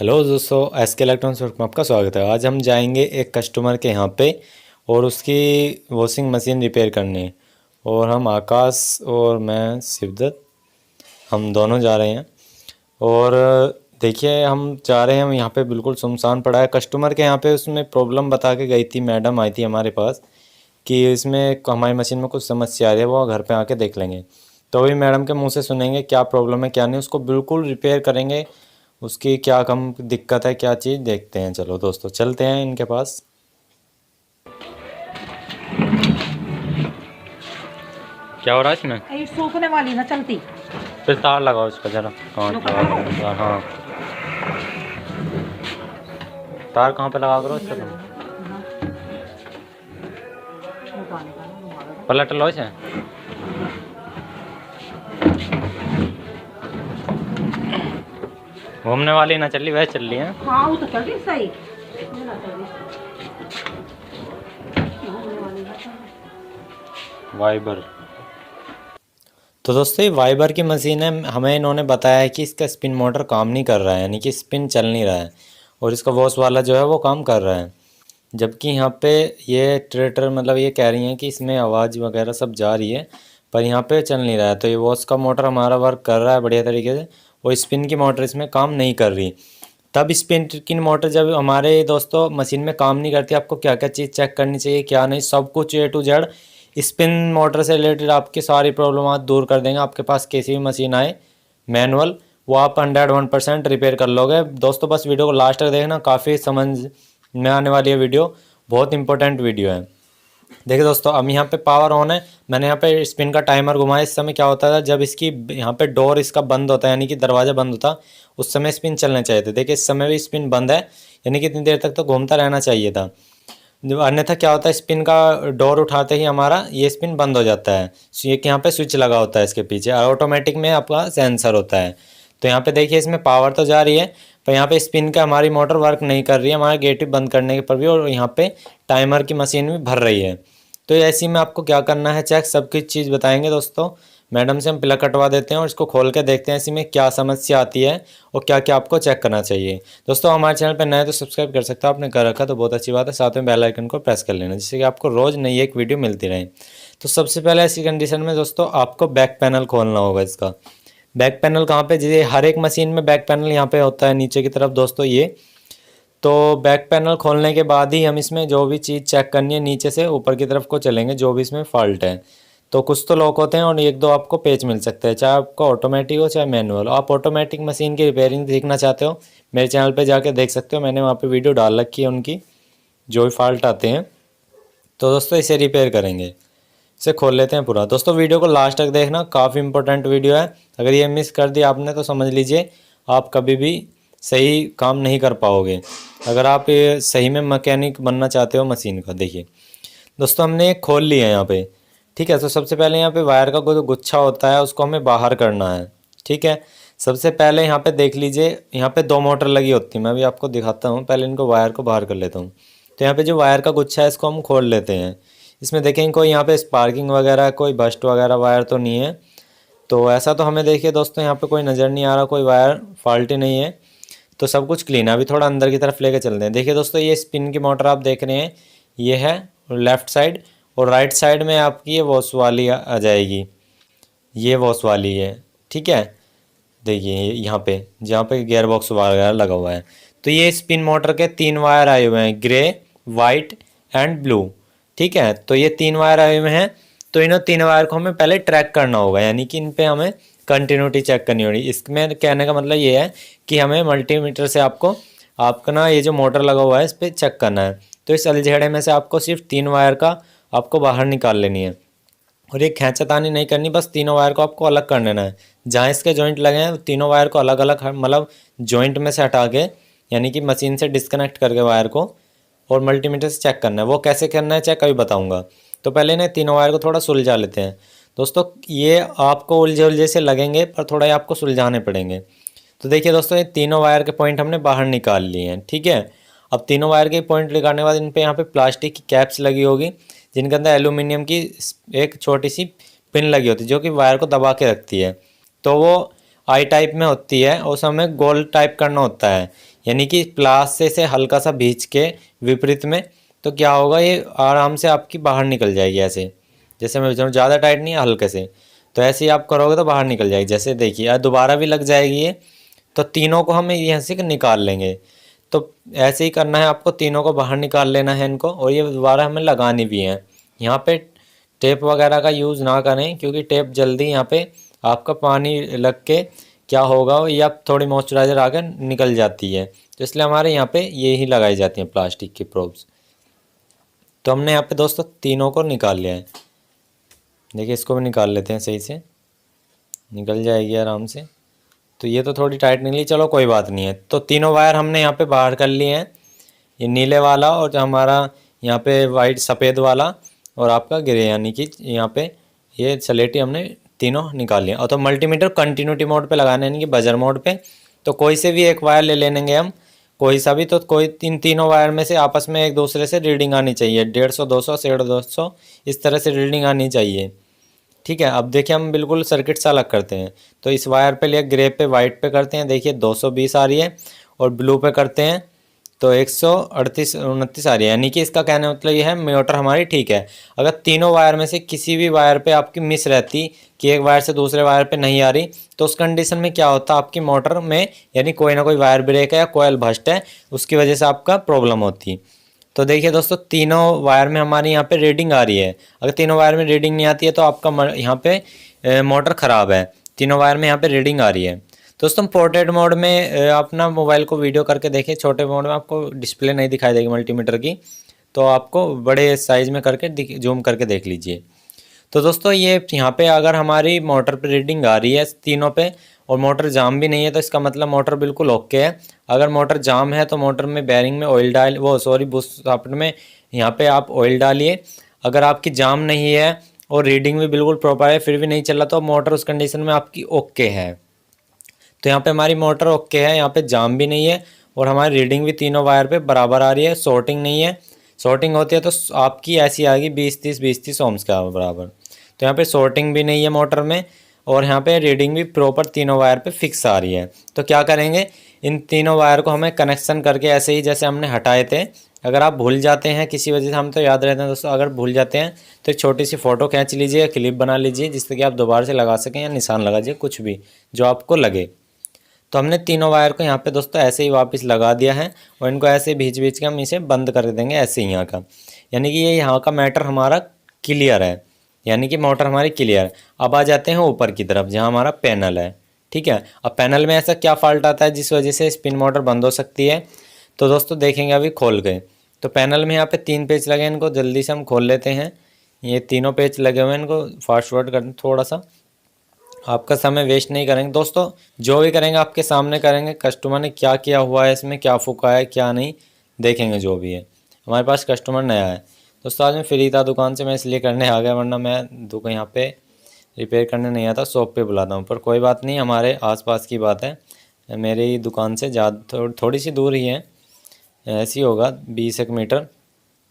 Hello दोस्तों, SK electronics work में आपका स्वागत है। आज हम जाएंगे एक कस्टमर के यहाँ पे और उसकी वॉशिंग मशीन रिपेयर करने। और हम आकाश और मैं शिवदत्त हम दोनों जा रहे हैं। और देखिए हम जा रहे हैं, हम यहाँ पे बिल्कुल सुनसान पड़ा है। कस्टमर के यहाँ पे उसमें प्रॉब्लम बता के गई थी, मैडम आई थी हमारे पास कि इसमें हमारी मशीन में कुछ समस्या आ रही है, वो घर पे आके देख लेंगे। तो अभी मैडम के मुंह से सुनेंगे क्या प्रॉब्लम है क्या नहीं, उसको बिल्कुल रिपेयर करेंगे। उसकी क्या कम दिक्कत है, क्या चीज़ देखते हैं। चलो दोस्तों चलते हैं इनके पास। क्या हो रहा है इसमें? ये सूखने वाली ना चलती। फिर तार लगाओ इस पर जरा। हाँ तार, हाँ तार कहाँ पे लगा करो इससे? तुम पलट लो इसे। घूमने वाली ना चल रही, वह चल रही है। हाँ वो तो चल रही सही। वाइबर। तो दोस्तों ये वाइबर की मशीन है। हमें इन्होंने बताया है कि इसका स्पिन मोटर काम नहीं कर रहा है, यानी कि स्पिन चल नहीं रहा है। और इसका वॉश वाला जो है वो काम कर रहा है। जबकि यहाँ पे ये ट्रेटर मतलब ये कह रही हैं कि इसमें आवाज़ वगैरह सब जा रही है, पर यहाँ पे चल नहीं रहा है। तो ये वॉश का मोटर हमारा वर्क कर रहा है बढ़िया तरीके से, और स्पिन की मोटर इसमें काम नहीं कर रही। तब स्पिन की मोटर जब हमारे दोस्तों मशीन में काम नहीं करती, आपको क्या क्या चीज़ चेक करनी चाहिए क्या नहीं, सब कुछ A to Z spin motor से रिलेटेड आपकी सारी प्रॉब्लम आप दूर कर देंगे। आपके पास कैसी भी मशीन आए मैनुअल, वो आप 101% रिपेयर कर लोगे। दोस्तों बस वीडियो को लास्ट तक देखना, काफ़ी समझ में आने वाली है वीडियो, बहुत इंपॉर्टेंट वीडियो है। देखिए दोस्तों अब यहाँ पे पावर ऑन है। मैंने यहाँ पे स्पिन का टाइमर घुमाया। इस समय क्या होता था, जब इसकी यहाँ पे डोर इसका बंद होता है यानी कि दरवाज़ा बंद होता, उस समय स्पिन चलने चाहिए थे। देखिए इस समय भी स्पिन बंद है, यानी कि इतनी देर तक तो घूमता रहना चाहिए था। अन्यथा क्या होता है, स्पिन का डोर उठाते ही हमारा ये स्पिन बंद हो जाता है। एक यहाँ पे स्विच लगा होता है इसके पीछे, और ऑटोमेटिक में आपका सेंसर होता है। तो यहाँ पे देखिए इसमें पावर तो जा रही है, पर यहाँ पे स्पिन का हमारी मोटर वर्क नहीं कर रही है हमारा गेट बंद करने के पर भी, और यहाँ पे टाइमर की मशीन भी भर रही है। तो ऐसी में आपको क्या करना है चेक, सब कुछ चीज़ बताएंगे दोस्तों। मैडम से हम प्लग कटवा देते हैं और इसको खोल के देखते हैं इसी में क्या समस्या आती है और क्या क्या आपको चेक करना चाहिए। दोस्तों हमारे चैनल पर नए तो सब्सक्राइब कर सकते हो, आपने कर रखा तो बहुत अच्छी बात है। साथ में बेल आइकन को प्रेस कर लेना, जिससे कि आपको रोज़ नई एक वीडियो मिलती रहे। तो सबसे पहले ऐसी कंडीशन में दोस्तों आपको बैक पैनल खोलना होगा। इसका बैक पैनल कहाँ पे, जैसे हर एक मशीन में बैक पैनल यहाँ पे होता है नीचे की तरफ दोस्तों ये। तो बैक पैनल खोलने के बाद ही हम इसमें जो भी चीज़ चेक करनी है नीचे से ऊपर की तरफ को चलेंगे, जो भी इसमें फॉल्ट है। तो कुछ तो लॉक होते हैं और एक दो आपको पेच मिल सकते हैं, चाहे आपको ऑटोमेटिक हो चाहे मैनुअल। आप ऑटोमेटिक मशीन की रिपेयरिंग सीखना चाहते हो, मेरे चैनल पे जाके देख सकते हो, मैंने वहाँ पे वीडियो डाल रखी है उनकी, जो भी फॉल्ट आते हैं। तो दोस्तों इसे रिपेयर करेंगे। इसे खोल लेते हैं पूरा। दोस्तों वीडियो को लास्ट तक देखना, काफ़ी इंपॉर्टेंट वीडियो है। अगर ये मिस कर दिया आपने तो समझ लीजिए आप कभी भी सही काम नहीं कर पाओगे, अगर आप ये सही में मैकेनिक बनना चाहते हो मशीन का। देखिए दोस्तों हमने ये खोल लिया है यहाँ पे, ठीक है। तो सबसे पहले यहाँ पे वायर का कोई गुच्छा होता है उसको हमें बाहर करना है, ठीक है। सबसे पहले यहाँ पे देख लीजिए, यहाँ पे दो मोटर लगी होती है, मैं भी आपको दिखाता हूँ। पहले इनको वायर को बाहर कर लेता हूँ। तो यहाँ पे जो वायर का गुच्छा है इसको हम खोल लेते हैं। इसमें देखेंगे कोई यहाँ पे स्पार्किंग वगैरह कोई बस्ट वगैरह वायर तो नहीं है। तो ऐसा तो हमें देखिए दोस्तों यहाँ पे कोई नज़र नहीं आ रहा, कोई वायर फॉल्टी नहीं है, तो सब कुछ क्लीन है। अभी थोड़ा अंदर की तरफ लेके चलते हैं। देखिए दोस्तों ये स्पिन की मोटर आप देख रहे हैं, ये है लेफ़्ट साइड, और राइट साइड में आपकी ये वॉश वाली आ जाएगी, ये वॉश वाली है, ठीक है। देखिए यहाँ पे जहाँ पे गियर बॉक्स वगैरह लगा हुआ है। तो ये स्पिन मोटर के तीन वायर आए हुए हैं, ग्रे वाइट एंड ब्लू, ठीक है। तो ये तीन वायर आए हुए हैं, तो इन तीन वायर को हमें पहले ट्रैक करना होगा, यानी कि इन पे हमें कंटिन्यूटी चेक करनी होगी। इसमें कहने का मतलब ये है कि हमें मल्टीमीटर से आपका ना ये जो मोटर लगा हुआ है इस पर चेक करना है। तो इस अलझेड़े में से आपको सिर्फ तीन वायर का आपको बाहर निकाल लेनी है, और ये खींचातानी नहीं करनी, बस तीनों वायर को आपको अलग कर लेना है। जहाँ इसके जॉइंट लगे हैं तीनों वायर को अलग अलग मतलब जॉइंट में से हटा के, यानी कि मशीन से डिस्कनेक्ट करके वायर को, और मल्टीमीटर से चेक करना है। वो कैसे करना है चेक अभी बताऊंगा। तो पहले ना तीनों वायर को थोड़ा सुलझा लेते हैं। दोस्तों ये आपको उलझे उलझे से लगेंगे, पर थोड़ा ये आपको सुलझाने पड़ेंगे। तो देखिए दोस्तों ये तीनों वायर के पॉइंट हमने बाहर निकाल लिए हैं, ठीक है। अब तीनों वायर के पॉइंट निकालने के बाद इन पे यहाँ पे प्लास्टिक की कैप्स लगी होगी, जिनके अंदर एल्यूमिनियम की एक छोटी सी पिन लगी होती है, जो कि वायर को दबा के रखती है। तो वो आई टाइप में होती है, उस हमें गोल टाइप करना होता है, यानी कि प्लास से हल्का सा भींच के विपरीत में, तो क्या होगा ये आराम से आपकी बाहर निकल जाएगी ऐसे। जैसे मैं बता रहा हूँ ज़्यादा टाइट नहीं है, हल्के से, तो ऐसे ही आप करोगे तो बाहर निकल जाएगी। जैसे देखिए यार दोबारा भी लग जाएगी ये, तो तीनों को हम यहाँ से निकाल लेंगे। तो ऐसे ही करना है आपको, तीनों को बाहर निकाल लेना है इनको, और ये दोबारा हमें लगानी भी है। यहाँ पे टेप वगैरह का यूज़ ना करें, क्योंकि टेप जल्दी यहाँ पे आपका पानी लग के क्या होगा, या थोड़ी मॉइस्चराइज़र आकर निकल जाती है, तो इसलिए हमारे यहाँ पे ये ही लगाई जाती हैं प्लास्टिक की प्रोब्स। तो हमने यहाँ पे दोस्तों तीनों को निकाल लिया है। देखिए इसको भी निकाल लेते हैं, सही से निकल जाएगी आराम से। तो ये तो थोड़ी टाइट निकली, चलो कोई बात नहीं है। तो तीनों वायर हमने यहाँ पे बाहर कर लिए हैं, ये नीले वाला और जो हमारा यहाँ पे वाइट सफ़ेद वाला और आपका ग्रे, यानी कि यहाँ पे ये स्लेटी हमने तीनों निकाल लिया। और तो मल्टीमीटर कंटिन्यूटी मोड पे लगाना है, यानी कि बजर मोड पे। तो कोई से भी एक वायर ले लेंगे हम, कोई सा भी, तो कोई तीनों वायर में से आपस में एक दूसरे से रीडिंग आनी चाहिए, 150, 200, 250 इस तरह से रीडिंग आनी चाहिए। ठीक है, अब देखिए हम बिल्कुल सर्किट सा अलग करते हैं। तो इस वायर पे लिए ग्रे पे वाइट पे करते हैं, देखिए 220 आ रही है, और ब्लू पे करते हैं तो 138 29 आ रही है। यानी कि इसका कहने का मतलब ये है मोटर हमारी ठीक है। अगर तीनों वायर में से किसी भी वायर पे आपकी मिस रहती कि एक वायर से दूसरे वायर पे नहीं आ रही, तो उस कंडीशन में क्या होता, आपकी मोटर में यानी कोई ना कोई वायर ब्रेक है या कोयल भस्ट है, उसकी वजह से आपका प्रॉब्लम होती। तो देखिए दोस्तों तीनों वायर में हमारी यहाँ पे रीडिंग आ रही है। अगर तीनों वायर में रीडिंग नहीं आती है तो आपका यहाँ पे मोटर ख़राब है। तीनों वायर में यहाँ पे रीडिंग आ रही है। दोस्तों पोर्ट्रेट मोड में अपना मोबाइल को वीडियो करके देखें, छोटे मोड में आपको डिस्प्ले नहीं दिखाई देगी मल्टीमीटर की, तो आपको बड़े साइज़ में करके जूम करके देख लीजिए। तो दोस्तों ये यहाँ पे अगर हमारी मोटर पे रीडिंग आ रही है तीनों पे, और मोटर जाम भी नहीं है, तो इसका मतलब मोटर बिल्कुल ओके है। अगर मोटर जाम है तो मोटर में बैरिंग में ऑयल डाल बुश सॉकेट में यहाँ पे आप ऑयल डालिए। अगर आपकी जाम नहीं है और रीडिंग भी बिल्कुल प्रॉपर है फिर भी नहीं चल रहा, तो मोटर उस कंडीशन में आपकी ओके है। तो यहाँ पे हमारी मोटर ओके है, यहाँ पे जाम भी नहीं है, और हमारी रीडिंग भी तीनों वायर पे बराबर आ रही है, शॉर्टिंग नहीं है। शॉर्टिंग होती है तो आपकी ऐसी आएगी 20-30 ओम्स का बराबर। तो यहाँ पे शॉर्टिंग भी नहीं है मोटर में, और यहाँ पे रीडिंग भी प्रॉपर तीनों वायर पे फिक्स आ रही है। तो क्या करेंगे, इन तीनों वायर को हमें कनेक्शन करके ऐसे ही जैसे हमने हटाए थे, अगर आप भूल जाते हैं किसी वजह से, हम तो याद रहते हैं दोस्तों, अगर भूल जाते हैं तो एक छोटी सी फ़ोटो खींच लीजिए, क्लिप बना लीजिए, जिससे कि आप दोबारा से लगा सकें, या निशान लगा दीजिए, कुछ भी जो आपको लगे। तो हमने तीनों वायर को यहाँ पे दोस्तों ऐसे ही वापस लगा दिया है, और इनको ऐसे बीच बीच के हम इसे बंद कर देंगे ऐसे ही यहाँ का। यानी कि ये यहाँ का मैटर हमारा क्लियर है, यानी कि मोटर हमारी क्लियर। अब आ जाते हैं ऊपर की तरफ जहाँ हमारा पैनल है। ठीक है, अब पैनल में ऐसा क्या फॉल्ट आता है जिस वजह से स्पिन मोटर बंद हो सकती है, तो दोस्तों देखेंगे अभी खोल के। तो पैनल में यहाँ पे 3 पेच लगे हैं, इनको जल्दी से हम खोल लेते हैं। ये तीनों पेच लगे हुए हैं, इनको फास्ट फॉरवर्ड कर थोड़ा सा, आपका समय वेस्ट नहीं करेंगे दोस्तों। जो भी करेंगे आपके सामने करेंगे, कस्टमर ने क्या किया हुआ है इसमें, क्या फूका है क्या नहीं, देखेंगे। जो भी है हमारे पास कस्टमर नया है दोस्तों, आज मैं फ्री था दुकान से, मैं इसलिए करने आ गया, वरना मैं दुकान यहाँ पे रिपेयर करने नहीं आता, शॉप पे बुलाता हूँ। पर कोई बात नहीं, हमारे आसपास की बात है, मेरी दुकान से ज़्यादा थोड़ी सी दूर ही है, ऐसी होगा 20 मीटर।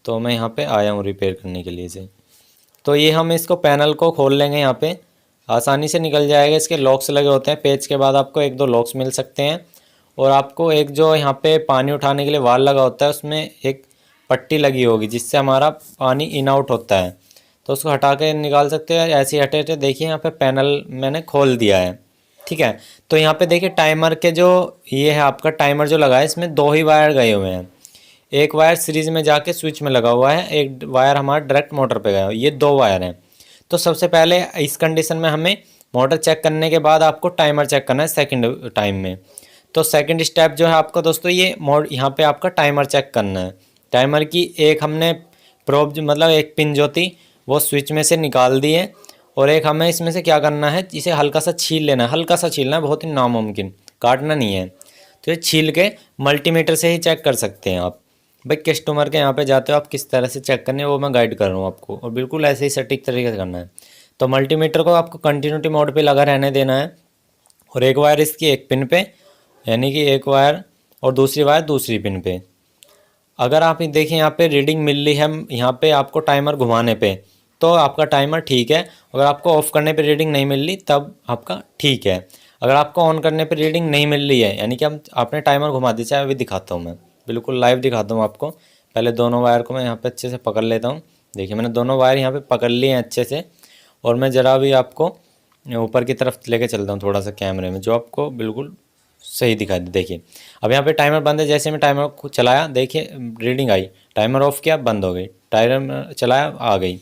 तो मैं यहाँ पे आया हूँ रिपेयर करने के लिए से। तो ये हम इसको पैनल को खोल लेंगे, यहाँ पे आसानी से निकल जाएगा। इसके लॉक्स लगे होते हैं, पेच के बाद आपको 1-2 लॉक्स मिल सकते हैं, और आपको एक जो यहाँ पे पानी उठाने के लिए वाल लगा होता है उसमें एक पट्टी लगी होगी जिससे हमारा पानी इन आउट होता है, तो उसको हटा के निकाल सकते हैं। ऐसे ही हटे देखिए यहाँ पे पैनल मैंने खोल दिया है। ठीक है, तो यहाँ पे देखिए टाइमर के जो ये है आपका टाइमर जो लगा है, इसमें 2 ही वायर गए हुए हैं। एक वायर सीरीज में जाके स्विच में लगा हुआ है, एक वायर हमारा डायरेक्ट मोटर पे गया, ये 2 वायर हैं। तो सबसे पहले इस कंडीशन में हमें मोटर चेक करने के बाद आपको टाइमर चेक करना है सेकंड टाइम में। तो सेकंड स्टेप जो है आपका दोस्तों, ये यहाँ पे आपका टाइमर चेक करना है। टाइमर की एक हमने प्रोब मतलब एक पिन जो थी वो स्विच में से निकाल दी है, और एक हमें इसमें से क्या करना है, इसे हल्का सा छील लेना है, हल्का सा छीलना है, बहुत ही नामुमकिन, काटना नहीं है। तो ये छील के मल्टीमीटर से ही चेक कर सकते हैं आप। भाई कस्टमर के यहाँ पे जाते हो आप किस तरह से चेक करने, वो मैं गाइड कर रहा हूँ आपको, और बिल्कुल ऐसे ही सटीक तरीके से करना है। तो मल्टीमीटर को आपको कंटिन्यूटी मोड पे लगा रहने देना है, और एक वायर इसकी एक पिन पे, यानी कि एक वायर, और दूसरी वायर दूसरी पिन पे। अगर आप देखें यहाँ पे रीडिंग मिल रही है यहाँ पे आपको टाइमर घुमाने पे, तो आपका टाइमर ठीक है। अगर आपको ऑफ़ करने पे रीडिंग नहीं मिल रही तब आपका ठीक है। अगर आपको ऑन करने पर रीडिंग नहीं मिल रही है, यानी कि हम आपने टाइमर घुमा दी, चाहे अभी दिखाता हूँ मैं, बिल्कुल लाइव दिखाता हूँ आपको। पहले दोनों वायर को मैं यहाँ पे अच्छे से पकड़ लेता हूँ। देखिए मैंने दोनों वायर यहाँ पे पकड़ लिए हैं अच्छे से, और मैं ज़रा भी आपको ऊपर की तरफ लेके चलता हूँ थोड़ा सा कैमरे में, जो आपको बिल्कुल सही दिखाई दे। देखिए अब यहाँ पे टाइमर बंद है, जैसे मैं टाइमर को चलाया देखिए रीडिंग आई, टाइमर ऑफ किया बंद हो गई, टाइमर चलाया आ गई।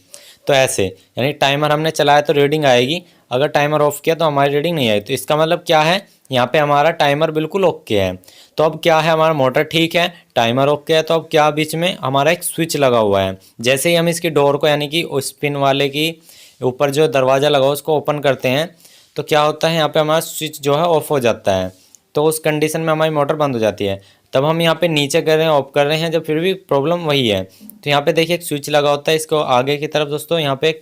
तो ऐसे यानी टाइमर हमने चलाया तो रीडिंग आएगी, अगर टाइमर ऑफ किया तो हमारी रीडिंग नहीं आई। तो इसका मतलब क्या है, यहाँ पे हमारा टाइमर बिल्कुल ओके है। तो अब क्या है, हमारा मोटर ठीक है, टाइमर ओके है, तो अब क्या बीच में हमारा एक स्विच लगा हुआ है। जैसे ही हम इसकी डोर को यानी कि उस पिन वाले की ऊपर जो दरवाज़ा लगा हो उसको ओपन करते हैं, तो क्या होता है यहाँ पे हमारा स्विच जो है ऑफ हो जाता है। तो उस कंडीशन में हमारी मोटर बंद हो जाती है। तब हम यहाँ पे नीचे कर रहे हैं, ऑफ कर रहे हैं, जब फिर भी प्रॉब्लम वही है। तो यहाँ पे देखिए एक स्विच लगा होता है, इसको आगे की तरफ दोस्तों यहाँ पे एक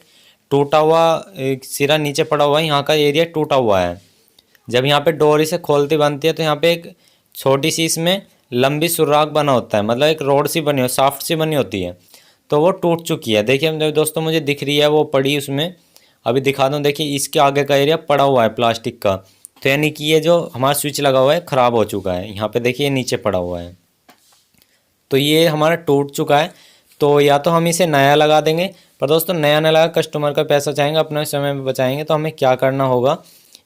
टूटा हुआ एक सिरा नीचे पड़ा हुआ है, यहाँ का एरिया टूटा हुआ है। जब यहाँ पे डोर इसे खोलती बनती है तो यहाँ पे एक छोटी सी इसमें लंबी सुराख बना होता है, मतलब एक रोड सी बनी हो, साफ्ट सी बनी होती है, तो वो टूट चुकी है। देखिए दोस्तों मुझे दिख रही है वो पड़ी उसमें, अभी दिखा दूँ। देखिए इसके आगे का एरिया पड़ा हुआ है प्लास्टिक का, तो यानी कि ये जो हमारा स्विच लगा हुआ है ख़राब हो चुका है। यहाँ पे देखिए नीचे पड़ा हुआ है, तो ये हमारा टूट चुका है। तो या तो हम इसे नया लगा देंगे, पर दोस्तों नया न लगा कस्टमर का पैसा चाहेंगे, अपने समय में बचाएंगे। तो हमें क्या करना होगा,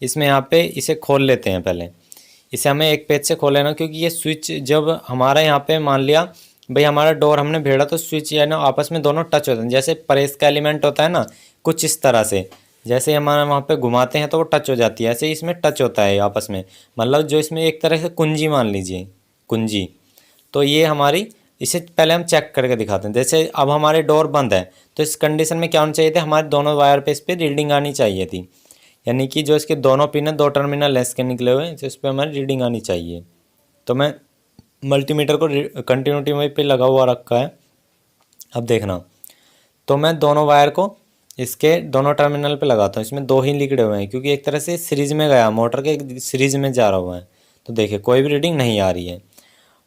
इसमें यहाँ पे इसे खोल लेते हैं। पहले इसे हमें एक पेज से खोल लेना, क्योंकि ये स्विच जब हमारा यहाँ पे मान लिया भाई हमारा डोर हमने भेड़ा, तो स्विच या ना आपस में दोनों टच होते हैं, जैसे प्रेस का एलिमेंट होता है ना, कुछ इस तरह से। जैसे हमारा वहाँ पे घुमाते हैं तो वो टच हो जाती है, ऐसे ही इसमें टच होता है आपस में, मतलब जो इसमें एक तरह से कुंजी मान लीजिए, कुंजी। तो ये हमारी, इसे पहले हम चेक करके दिखाते हैं। जैसे अब हमारे डोर बंद है, तो इस कंडीशन में क्या होना चाहिए था, हमारे दोनों वायर पे इस पर रीडिंग आनी चाहिए थी, यानी कि जो इसके दोनों पिन है, दो टर्मिनल लेस के निकले हुए हैं, तो इस पर हमारी रीडिंग आनी चाहिए। तो मैं मल्टीमीटर को कंटिन्यूटी पे लगा हुआ रखा है, अब देखना। तो मैं दोनों वायर को इसके दोनों टर्मिनल पे लगाता हूँ, इसमें दो ही लिखड़े हुए हैं, क्योंकि एक तरह से सीरीज में गया, मोटर के सीरीज में जा रहा हुआ है। तो देखिए कोई भी रीडिंग नहीं आ रही है।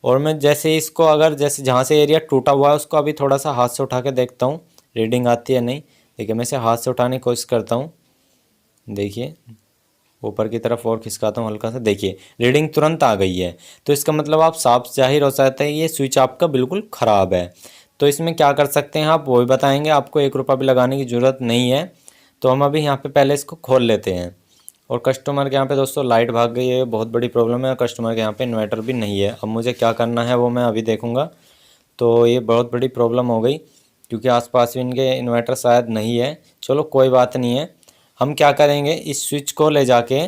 और मैं जैसे इसको अगर जैसे जहाँ से एरिया टूटा हुआ है उसको अभी थोड़ा सा हाथ से उठा के देखता हूँ रीडिंग आती है नहीं। देखिए मैं इसे हाथ से उठाने की कोशिश करता हूँ, देखिए ऊपर की तरफ और खिसकाता हूँ हल्का सा, देखिए रीडिंग तुरंत आ गई है। तो इसका मतलब आप साफ जाहिर हो सकता है ये स्विच आपका बिल्कुल ख़राब है। तो इसमें क्या कर सकते हैं आप वो भी बताएंगे, आपको 1 रुपया भी लगाने की ज़रूरत नहीं है। तो हम अभी यहाँ पे पहले इसको खोल लेते हैं। और कस्टमर के यहाँ पे दोस्तों लाइट भाग गई है, बहुत बड़ी प्रॉब्लम है। कस्टमर के यहाँ पे इन्वर्टर भी नहीं है, अब मुझे क्या करना है वो मैं अभी देखूँगा। तो ये बहुत बड़ी प्रॉब्लम हो गई, क्योंकि आसपास भी इनके इन्वर्टर शायद नहीं है। चलो कोई बात नहीं है, हम क्या करेंगे इस स्विच को ले जाके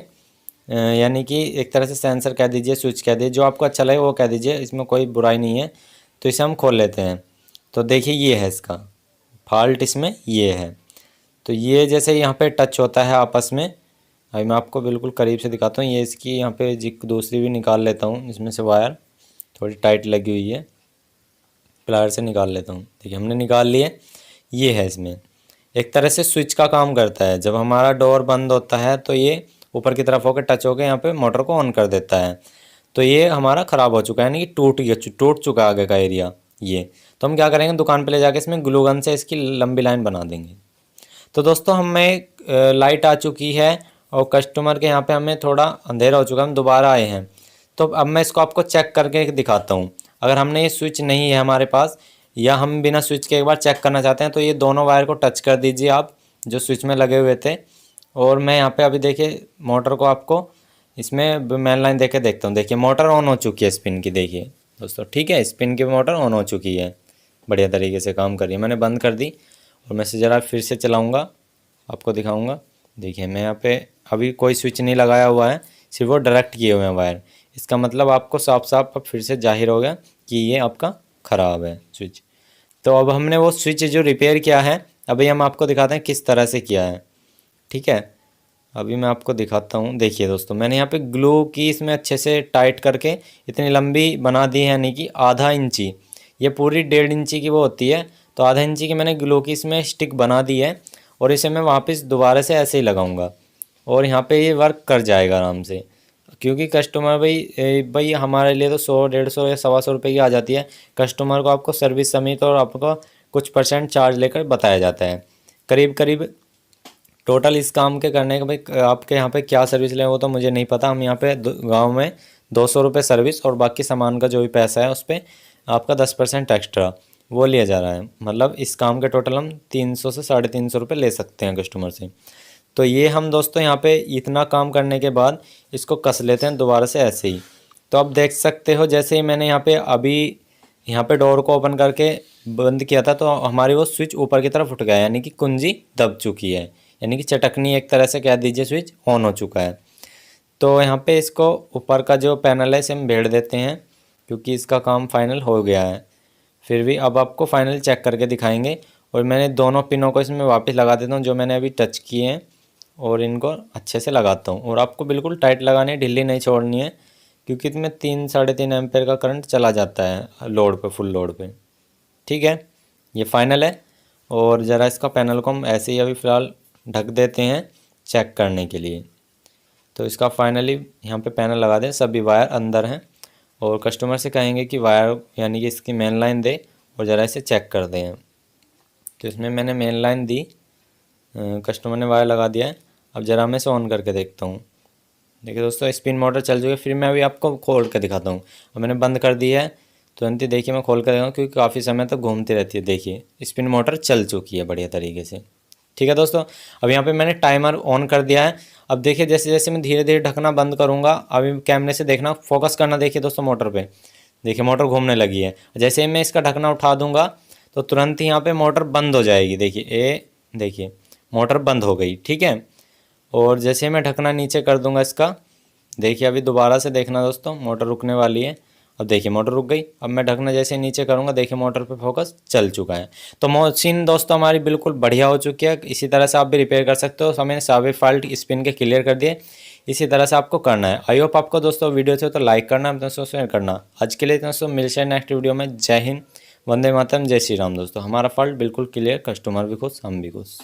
यानी कि एक तरह से सेंसर कह दीजिए, स्विच कह दीजिए, जो आपको अच्छा लगे वो कह दीजिए, इसमें कोई बुराई नहीं है। तो इसे हम खोल लेते हैं। तो देखिए ये है इसका फॉल्ट, इसमें ये है। तो ये जैसे यहाँ पे टच होता है आपस में, अभी मैं आपको बिल्कुल करीब से दिखाता हूँ। ये इसकी यहाँ पे जिक दूसरी भी निकाल लेता हूँ, इसमें से वायर थोड़ी टाइट लगी हुई है, प्लायर से निकाल लेता हूँ। देखिए हमने निकाल लिए, ये है इसमें एक तरह से स्विच का काम करता है। जब हमारा डोर बंद होता है तो ये ऊपर की तरफ होकर टच होकर यहाँ पे मोटर को ऑन कर देता है। तो ये हमारा ख़राब हो चुका है, यानी कि टूट चुका है आगे का एरिया ये। तो हम क्या करेंगे, दुकान पे ले जाके इसमें ग्लू गन से इसकी लंबी लाइन बना देंगे। तो दोस्तों हमें लाइट आ चुकी है और कस्टमर के यहाँ पे हमें थोड़ा अंधेरा हो चुका है, हम दोबारा आए हैं। तो अब मैं इसको आपको चेक करके दिखाता हूँ। अगर हमने ये स्विच नहीं है हमारे पास, या हम बिना स्विच के एक बार चेक करना चाहते हैं, तो ये दोनों वायर को टच कर दीजिए आप, जो स्विच में लगे हुए थे। और मैं यहाँ पे अभी देखिए मोटर को आपको इसमें मेन लाइन देके देखता हूँ। देखिए मोटर ऑन हो चुकी है स्पिन की, देखिए दोस्तों ठीक है, स्पिन की मोटर ऑन हो चुकी है, बढ़िया तरीके से काम कर रही है। मैंने बंद कर दी और मैं इसे ज़रा फिर से चलाऊँगा, आपको दिखाऊँगा। देखिए मैं यहाँ पे अभी कोई स्विच नहीं लगाया हुआ है, सिर्फ वो डायरेक्ट किए हुए हैं वायर। इसका मतलब आपको साफ साफ अब फिर से जाहिर हो गया कि ये आपका ख़राब है स्विच। तो अब हमने वो स्विच जो रिपेयर किया है, अभी हम आपको दिखाते हैं किस तरह से किया है, ठीक है। अभी मैं आपको दिखाता हूँ। देखिए दोस्तों मैंने यहाँ पे ग्लू की इसमें अच्छे से टाइट करके इतनी लंबी बना दी है, यानी कि आधा इंची, ये पूरी 1.5 इंची की वो होती है, तो आधा इंची की मैंने ग्लू की इसमें स्टिक बना दी है। और इसे मैं वापस दोबारा से ऐसे ही लगाऊंगा और यहाँ पे ये वर्क कर जाएगा आराम से। क्योंकि कस्टमर भाई हमारे लिए तो 100, 150 या 125 रुपये की आ जाती है। कस्टमर को आपको सर्विस समेत और आपको कुछ % चार्ज लेकर बताया जाता है। करीब करीब टोटल इस काम के करने के भाई आपके यहाँ पे क्या सर्विस लें वो तो मुझे नहीं पता। हम यहाँ पे गांव में 200 रुपये सर्विस और बाकी सामान का जो भी पैसा है उस पर आपका 10% एक्स्ट्रा वो लिया जा रहा है। मतलब इस काम के टोटल हम 300 से 350 रुपये ले सकते हैं कस्टमर से। तो ये हम दोस्तों यहाँ पे इतना काम करने के बाद इसको कस लेते हैं दोबारा से ऐसे ही। तो आप देख सकते हो जैसे ही मैंने यहाँ पे अभी यहाँ पे डोर को ओपन करके बंद किया था तो हमारी वो स्विच ऊपर की तरफ उठ गया, यानी कि कुंजी दब चुकी है, यानी कि चटकनी एक तरह से कह दीजिए, स्विच ऑन हो चुका है। तो यहाँ पे इसको ऊपर का जो पैनल है इसे हम भेड़ देते हैं क्योंकि इसका काम फाइनल हो गया है। फिर भी अब आपको फाइनल चेक करके दिखाएंगे। और मैंने दोनों पिनों को इसमें वापस लगा देता हूँ जो मैंने अभी टच किए हैं और इनको अच्छे से लगाता हूँ। और आपको बिल्कुल टाइट लगानी है, ढीली नहीं छोड़नी है क्योंकि इसमें 3-3.5 एम्पेयर का करंट चला जाता है लोड पे, फुल लोड पे। ठीक है, ये फाइनल है। और ज़रा इसका पैनल को हम ऐसे ही अभी फ़िलहाल ढक देते हैं चेक करने के लिए। तो इसका फाइनली यहाँ पे पैनल लगा दें, सभी वायर अंदर हैं और कस्टमर से कहेंगे कि वायर यानी कि इसकी मेन लाइन दे और ज़रा इसे चेक कर दें। तो इसमें मैंने मेन लाइन दी, कस्टमर ने वायर लगा दिया है। अब ज़रा मैं इसे ऑन करके देखता हूँ। देखिए दोस्तों स्पिन मोटर चल चुकी है। फिर मैं अभी आपको खोल कर दिखाता हूँ। अब मैंने बंद कर दिया है, तुरंत ही देखिए मैं खोल कर दिखाऊँ क्योंकि काफ़ी समय तक घूमती रहती है। देखिए स्पिन मोटर चल चुकी है बढ़िया तरीके से। ठीक है दोस्तों, अब यहाँ पे मैंने टाइमर ऑन कर दिया है। अब देखिए जैसे जैसे मैं धीरे धीरे ढकना बंद करूँगा, अभी कैमरे से देखना, फोकस करना, देखिए दोस्तों मोटर पे, देखिए मोटर घूमने लगी है। जैसे ही मैं इसका ढकना उठा दूंगा तो तुरंत ही यहाँ पे मोटर बंद हो जाएगी। देखिए मोटर बंद हो गई। ठीक है, और जैसे ही मैं ढकना नीचे कर दूंगा इसका, देखिए अभी दोबारा से देखना दोस्तों मोटर रुकने वाली है। अब देखिए मोटर रुक गई। अब मैं ढकना जैसे नीचे करूंगा, देखिए मोटर पे फोकस चल चुका है। तो मशीन दोस्तों हमारी बिल्कुल बढ़िया हो चुकी है। इसी तरह से आप भी रिपेयर कर सकते हो। हमें सारे फॉल्ट स्पिन के क्लियर कर दिए। इसी तरह से आपको करना है। आई होप आपको दोस्तों वीडियो से तो लाइक करना, दोस्तों शेयर करना। आज के लिए दोस्तों मिलते हैं नेक्स्ट वीडियो में। जय हिंद, वंदे मातरम, जय श्री राम। दोस्तों हमारा फॉल्ट बिल्कुल क्लियर, कस्टमर भी खुश, हम भी खुश।